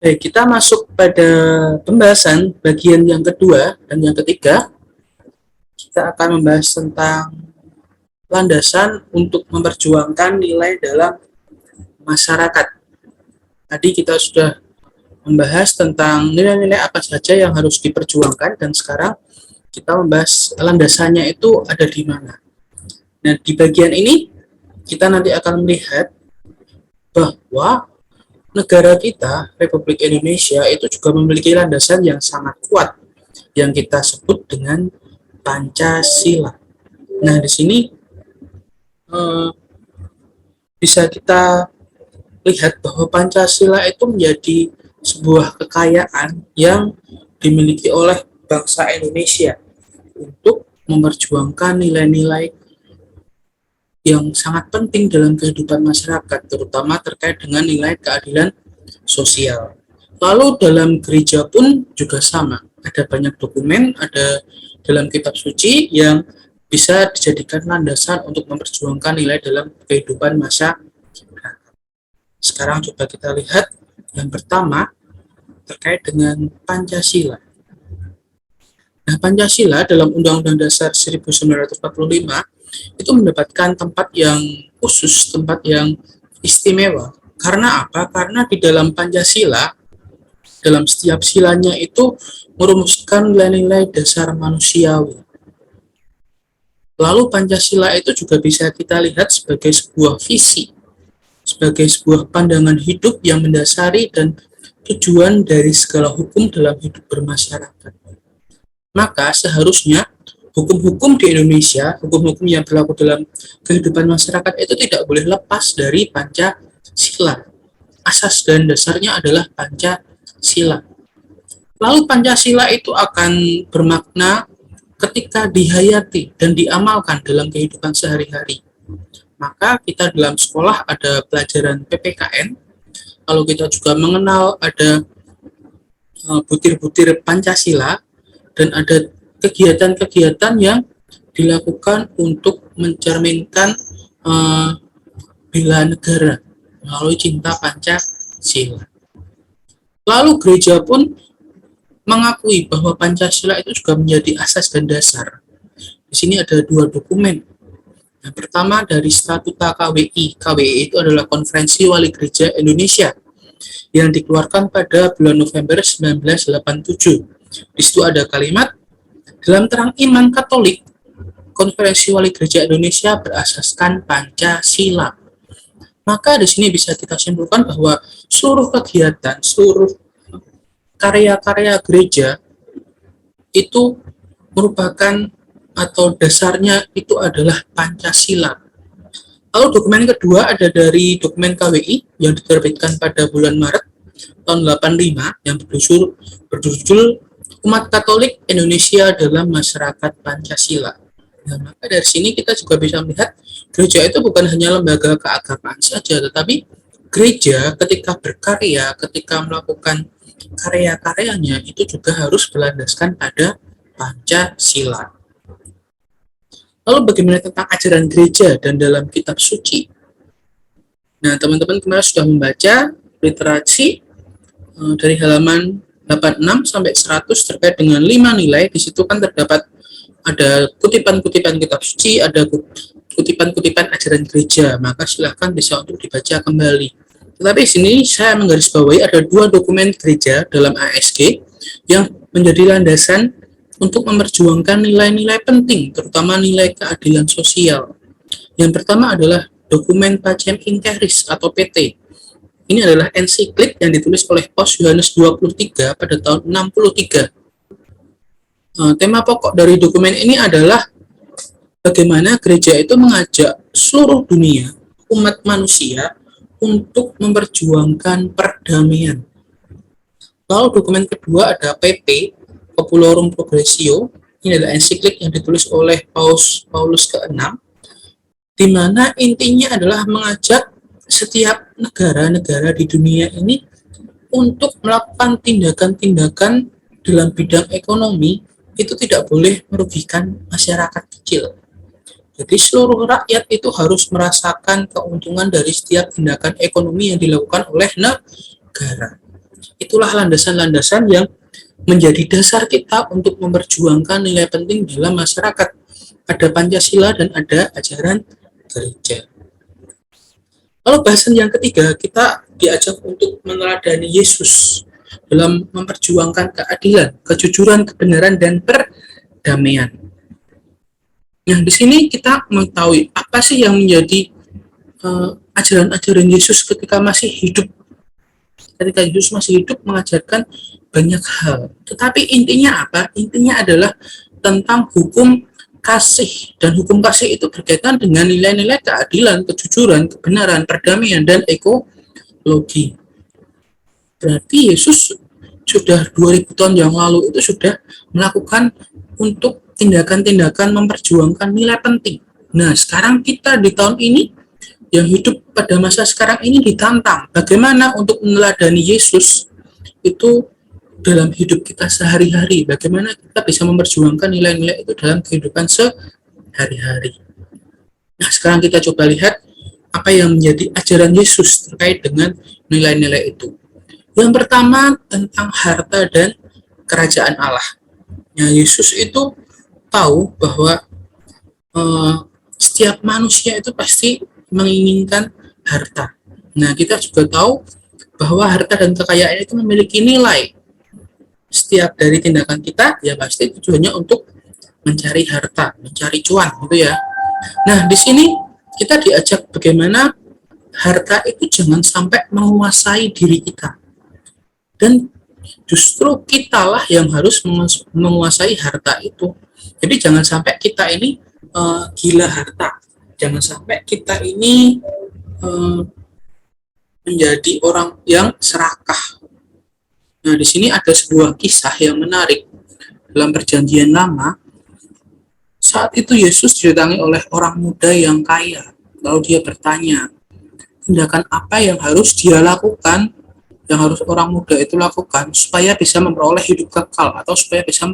Baik, kita masuk pada pembahasan bagian yang kedua dan yang ketiga. Kita akan membahas tentang landasan untuk memperjuangkan nilai dalam masyarakat. Tadi kita sudah membahas tentang nilai-nilai apa saja yang harus diperjuangkan, dan sekarang kita membahas landasannya itu ada di mana. Nah, di bagian ini kita nanti akan melihat bahwa negara kita, Republik Indonesia, itu juga memiliki landasan yang sangat kuat yang kita sebut dengan Pancasila. Nah, di sini eh, bisa kita lihat bahwa Pancasila itu menjadi sebuah kekayaan yang dimiliki oleh bangsa Indonesia untuk memperjuangkan nilai-nilai yang sangat penting dalam kehidupan masyarakat, terutama terkait dengan nilai keadilan sosial. Lalu dalam gereja pun juga sama, ada banyak dokumen, ada dalam kitab suci yang bisa dijadikan landasan untuk memperjuangkan nilai dalam kehidupan masyarakat. Sekarang coba kita lihat yang pertama terkait dengan Pancasila. Nah, Pancasila dalam Undang-Undang Dasar 1945 itu mendapatkan tempat yang khusus, tempat yang istimewa. Karena apa? Karena di dalam Pancasila, dalam setiap silanya itu merumuskan nilai-nilai dasar manusiawi. Lalu Pancasila itu juga bisa kita lihat sebagai sebuah visi, sebagai sebuah pandangan hidup yang mendasari dan tujuan dari segala hukum dalam hidup bermasyarakat. Maka seharusnya hukum-hukum di Indonesia, hukum-hukum yang berlaku dalam kehidupan masyarakat itu tidak boleh lepas dari Pancasila. Asas dan dasarnya adalah Pancasila. Lalu Pancasila itu akan bermakna ketika dihayati dan diamalkan dalam kehidupan sehari-hari. Maka kita dalam sekolah ada pelajaran PPKN, lalu kita juga mengenal ada butir-butir Pancasila, dan ada kegiatan-kegiatan yang dilakukan untuk mencerminkan bela negara melalui cinta Pancasila. Lalu gereja pun mengakui bahwa Pancasila itu juga menjadi asas dan dasar. Di sini ada dua dokumen. Yang pertama dari Statuta KWI. KWI itu adalah Konferensi Wali Gereja Indonesia yang dikeluarkan pada bulan November 1987. Di situ ada kalimat, dalam terang iman Katolik, Konferensi Wali Gereja Indonesia berasaskan Pancasila. Maka di sini bisa kita simpulkan bahwa seluruh kegiatan, seluruh karya-karya gereja itu merupakan atau dasarnya itu adalah Pancasila. Lalu dokumen kedua ada dari dokumen KWI yang diterbitkan pada bulan Maret tahun 85 yang berjudul Umat Katolik Indonesia dalam Masyarakat Pancasila. Nah, maka dari sini kita juga bisa melihat gereja itu bukan hanya lembaga keagamaan saja, tetapi gereja ketika berkarya, ketika melakukan karya-karyanya itu juga harus berlandaskan pada Pancasila. Lalu bagaimana tentang ajaran gereja dan dalam kitab suci? Nah, teman-teman kemarin sudah membaca literasi dari halaman 86 sampai 100 terkait dengan 5 nilai. Di situ kan terdapat ada kutipan-kutipan kitab suci, ada kutipan-kutipan ajaran gereja. Maka silahkan bisa untuk dibaca kembali. Tetapi di sini saya menggarisbawahi ada 2 dokumen gereja dalam ASG yang menjadi landasan untuk memperjuangkan nilai-nilai penting, terutama nilai keadilan sosial. Yang pertama adalah dokumen Pacem in Terris atau PT. Ini adalah ensiklik yang ditulis oleh Paus Yohanes 23 pada tahun 63. Tema pokok dari dokumen ini adalah bagaimana gereja itu mengajak seluruh dunia, umat manusia, untuk memperjuangkan perdamaian. Lalu dokumen kedua ada PP, Populorum Progressio. Ini adalah ensiklik yang ditulis oleh Paulus ke-6, di mana intinya adalah mengajak setiap negara-negara di dunia ini untuk melakukan tindakan-tindakan dalam bidang ekonomi itu tidak boleh merugikan masyarakat kecil. Jadi seluruh rakyat itu harus merasakan keuntungan dari setiap tindakan ekonomi yang dilakukan oleh negara. Itulah landasan-landasan yang menjadi dasar kita untuk memperjuangkan nilai penting dalam masyarakat. Ada Pancasila dan ada ajaran gereja. Lalu bahasan yang ketiga, kita diajak untuk meneladani Yesus dalam memperjuangkan keadilan, kejujuran, kebenaran, dan perdamaian. Nah, di sini kita mengetahui apa sih yang menjadi ajaran-ajaran Yesus ketika masih hidup. Ketika Yesus masih hidup mengajarkan banyak hal. Tetapi intinya apa? Intinya adalah tentang hukum kasih. Dan hukum kasih itu berkaitan dengan nilai-nilai keadilan, kejujuran, kebenaran, perdamaian, dan ekologi. Berarti Yesus sudah 2000 tahun yang lalu itu sudah melakukan untuk tindakan-tindakan memperjuangkan nilai penting. Nah, sekarang kita di tahun ini yang hidup pada masa sekarang ini ditantang bagaimana untuk meneladani Yesus itu dalam hidup kita sehari-hari, bagaimana kita bisa memperjuangkan nilai-nilai itu dalam kehidupan sehari-hari. Nah, sekarang kita coba lihat apa yang menjadi ajaran Yesus terkait dengan nilai-nilai itu. Yang pertama tentang harta dan kerajaan Allah. Nah, Yesus itu tahu bahwa setiap manusia itu pasti menginginkan harta. Nah, kita juga tahu bahwa harta dan kekayaan itu memiliki nilai. Setiap dari tindakan kita ya pasti tujuannya untuk mencari harta, mencari cuan gitu ya. Nah, di sini kita diajak bagaimana harta itu jangan sampai menguasai diri kita. Dan justru kitalah yang harus menguasai harta itu. Jadi jangan sampai kita ini gila harta. Jangan sampai kita ini menjadi orang yang serakah. Nah, di sini ada sebuah kisah yang menarik dalam Perjanjian Lama. Saat itu Yesus didatangi oleh orang muda yang kaya. Lalu dia bertanya, tindakan apa yang harus dia lakukan, yang harus orang muda itu lakukan supaya bisa memperoleh hidup kekal atau supaya bisa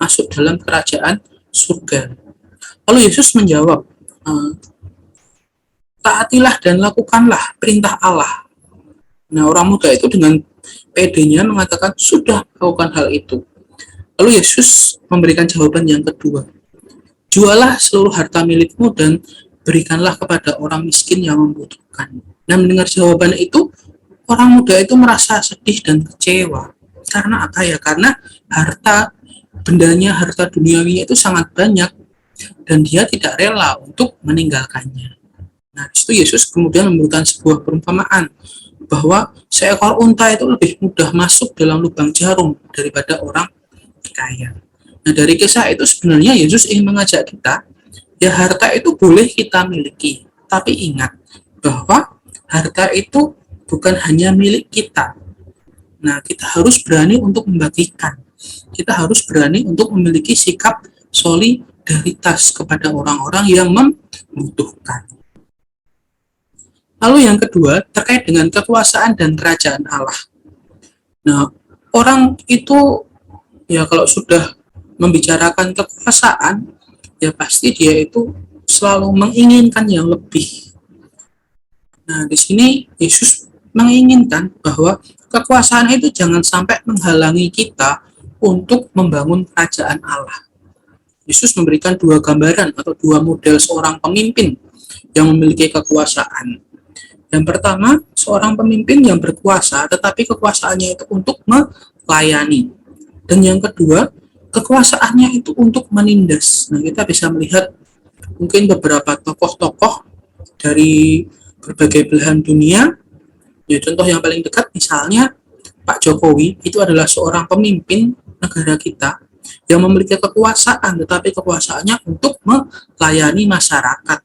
masuk dalam kerajaan surga. Lalu Yesus menjawab, taatilah dan lakukanlah perintah Allah. Nah, orang muda itu dengan pedenya mengatakan sudah lakukan hal itu. Lalu Yesus memberikan jawaban yang kedua, jualah seluruh harta milikmu dan berikanlah kepada orang miskin yang membutuhkan. Nah, mendengar jawaban itu, orang muda itu merasa sedih dan kecewa. Karena apa ya? Karena harta bendanya, harta duniawinya itu sangat banyak dan dia tidak rela untuk meninggalkannya. Nah, itu Yesus kemudian memberikan sebuah perumpamaan bahwa seekor unta itu lebih mudah masuk dalam lubang jarum daripada orang kaya. Nah, dari kisah itu sebenarnya Yesus ingin mengajak kita, ya harta itu boleh kita miliki, tapi ingat bahwa harta itu bukan hanya milik kita. Nah, kita harus berani untuk membagikan. Kita harus berani untuk memiliki sikap solidaritas kepada orang-orang yang membutuhkan. Lalu yang kedua, terkait dengan kekuasaan dan kerajaan Allah. Nah, orang itu ya kalau sudah membicarakan kekuasaan, ya pasti dia itu selalu menginginkan yang lebih. Nah, di sini Yesus menginginkan bahwa kekuasaan itu jangan sampai menghalangi kita untuk membangun kerajaan Allah. Yesus memberikan dua gambaran atau dua model seorang pemimpin yang memiliki kekuasaan. Yang pertama, seorang pemimpin yang berkuasa, tetapi kekuasaannya itu untuk melayani. Dan yang kedua, kekuasaannya itu untuk menindas. Nah, kita bisa melihat mungkin beberapa tokoh-tokoh dari berbagai belahan dunia. Ya, contoh yang paling dekat misalnya Pak Jokowi, itu adalah seorang pemimpin negara kita yang memiliki kekuasaan, tetapi kekuasaannya untuk melayani masyarakat.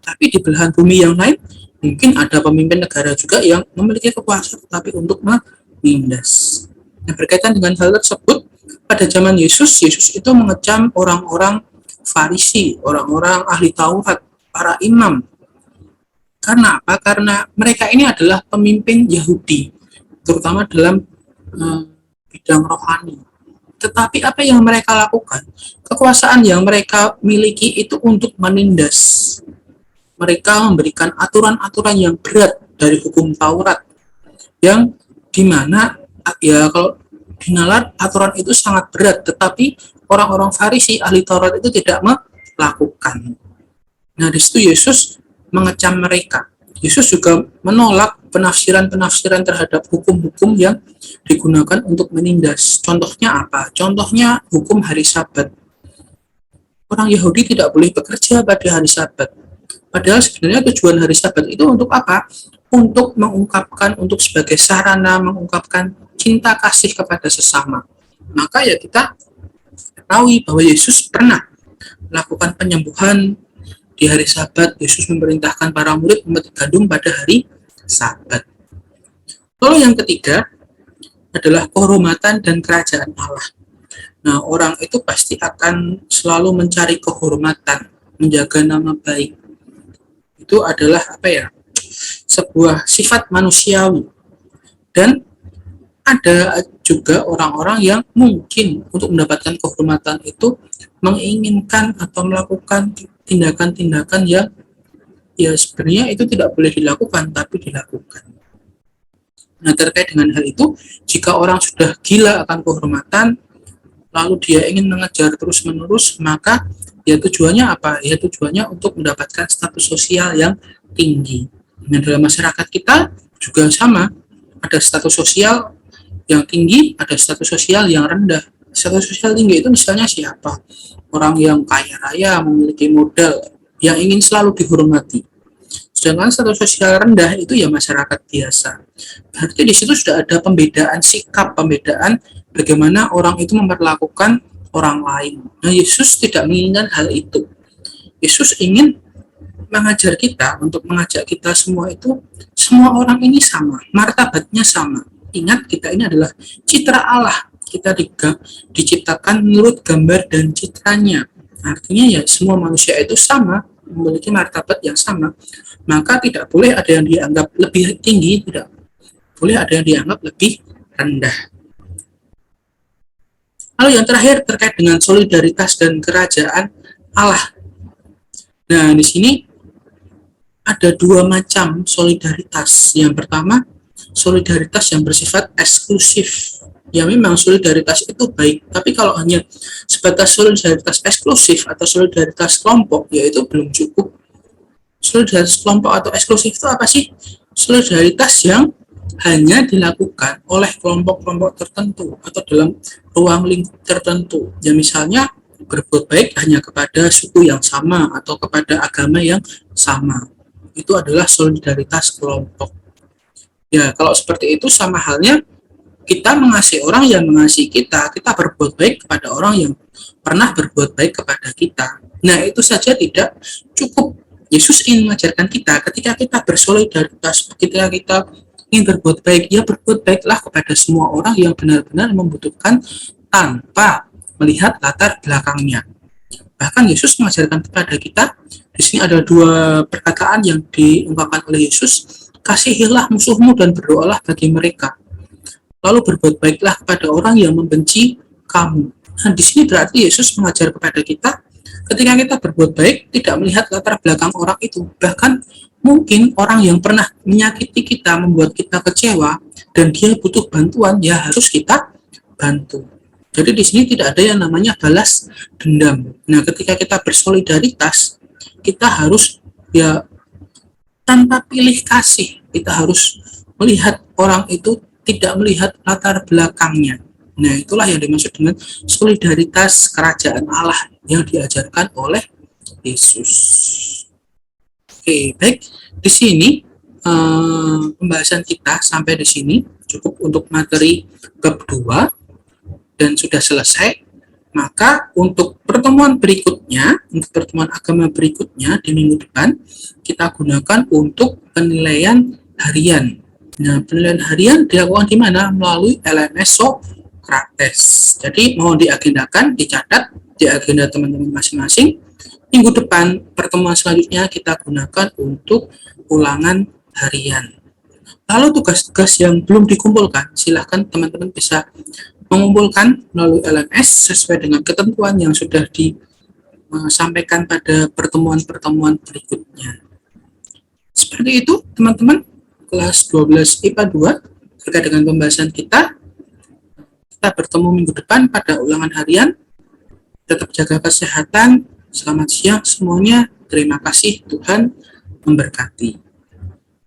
Tapi di belahan bumi yang lain, mungkin ada pemimpin negara juga yang memiliki kekuasaan tetapi untuk menindas. Nah, berkaitan dengan hal tersebut, pada zaman Yesus, Yesus itu mengecam orang-orang Farisi, orang-orang ahli Taurat, para imam. Karena apa? Karena mereka ini adalah pemimpin Yahudi, terutama dalam bidang rohani. Tetapi apa yang mereka lakukan? Kekuasaan yang mereka miliki itu untuk menindas. Mereka memberikan aturan-aturan yang berat dari hukum Taurat, yang dimana Ya kalau dinalar aturan itu sangat berat, tetapi orang-orang Farisi ahli Taurat itu tidak melakukan. Nah, di situ Yesus mengecam mereka. Yesus juga menolak penafsiran-penafsiran terhadap hukum-hukum yang digunakan untuk menindas. Contohnya apa? Contohnya hukum hari Sabat. Orang Yahudi tidak boleh bekerja pada hari Sabat. Padahal sebenarnya tujuan hari Sabat itu untuk apa? Untuk mengungkapkan, untuk sebagai sarana mengungkapkan cinta kasih kepada sesama. Maka ya kita ketahui bahwa Yesus pernah melakukan penyembuhan di hari Sabat. Yesus memerintahkan para murid memetik gandum pada hari Sabat. Lalu yang ketiga adalah kehormatan dan kerajaan Allah. Nah, orang itu pasti akan selalu mencari kehormatan, menjaga nama baik. Itu adalah apa ya? Sebuah sifat manusiawi. Dan ada juga orang-orang yang mungkin untuk mendapatkan kehormatan itu menginginkan atau melakukan tindakan-tindakan yang ya sebenarnya itu tidak boleh dilakukan, tapi dilakukan. Nah, terkait dengan hal itu, jika orang sudah gila akan kehormatan, lalu dia ingin mengejar terus-menerus, maka ya tujuannya apa? Ya tujuannya untuk mendapatkan status sosial yang tinggi. Nah, dalam masyarakat kita juga sama, ada status sosial yang tinggi, ada status sosial yang rendah. Status sosial tinggi itu misalnya siapa? Orang yang kaya raya, memiliki modal, yang ingin selalu dihormati. Sedangkan status sosial rendah itu ya masyarakat biasa. Berarti di situ sudah ada pembedaan sikap, pembedaan bagaimana orang itu memperlakukan orang lain. Nah, Yesus tidak menginginkan hal itu. Yesus ingin mengajar kita, untuk mengajak kita semua itu, semua orang ini sama, martabatnya sama. Ingat, kita ini adalah citra Allah. Kita diciptakan menurut gambar dan citranya. Artinya ya semua manusia itu sama, memiliki martabat yang sama. Maka tidak boleh ada yang dianggap lebih tinggi, tidak boleh ada yang dianggap lebih rendah. Lalu yang terakhir terkait dengan solidaritas dan kerajaan Allah. Nah, di sini ada dua macam solidaritas. Yang pertama, solidaritas yang bersifat eksklusif. Ya memang solidaritas itu baik, tapi kalau hanya sebatas solidaritas eksklusif atau solidaritas kelompok, ya itu belum cukup. Solidaritas kelompok atau eksklusif itu apa sih? Solidaritas yang hanya dilakukan oleh kelompok-kelompok tertentu atau dalam ruang lingkup tertentu. Ya misalnya berbuat baik hanya kepada suku yang sama atau kepada agama yang sama. Itu adalah solidaritas kelompok. Ya, kalau seperti itu sama halnya kita mengasihi orang yang mengasihi kita, kita berbuat baik kepada orang yang pernah berbuat baik kepada kita. Nah, itu saja tidak cukup. Yesus ingin mengajarkan kita ketika kita bersolidaritas, ketika kita ingin berbuat baik, ya berbuat baiklah kepada semua orang yang benar-benar membutuhkan tanpa melihat latar belakangnya. Bahkan Yesus mengajarkan kepada kita, di sini ada dua perkataan yang diungkapkan oleh Yesus, kasihilah musuhmu dan berdoalah bagi mereka. Lalu berbuat baiklah kepada orang yang membenci kamu. Nah, di sini berarti Yesus mengajar kepada kita, ketika kita berbuat baik, tidak melihat latar belakang orang itu. Bahkan mungkin orang yang pernah menyakiti kita, membuat kita kecewa, dan dia butuh bantuan, ya harus kita bantu. Jadi di sini tidak ada yang namanya balas dendam. Nah, ketika kita bersolidaritas, kita harus ya tanpa pilih kasih, kita harus melihat orang itu, tidak melihat latar belakangnya. Nah, itulah yang dimaksud dengan solidaritas kerajaan Allah yang diajarkan oleh Yesus. Oke, baik. Di sini pembahasan kita sampai di sini cukup untuk materi bab 2 dan sudah selesai. Maka untuk pertemuan berikutnya, untuk pertemuan agama berikutnya di minggu depan, kita gunakan untuk penilaian harian. Nah, penilaian harian dilakukan di mana? Melalui LMS Sokrates. Jadi mohon diagendakan, dicatat di agenda teman-teman masing-masing. Minggu depan pertemuan selanjutnya kita gunakan untuk ulangan harian. Lalu tugas-tugas yang belum dikumpulkan, silahkan teman-teman bisa mengumpulkan melalui LMS sesuai dengan ketentuan yang sudah disampaikan pada pertemuan-pertemuan berikutnya. Seperti itu teman-teman, kelas 12 IPA 2 terkait dengan pembahasan kita. kita bertemu minggu depan pada ulangan harian. Tetap jaga kesehatan. Selamat siang semuanya. Terima kasih, Tuhan memberkati.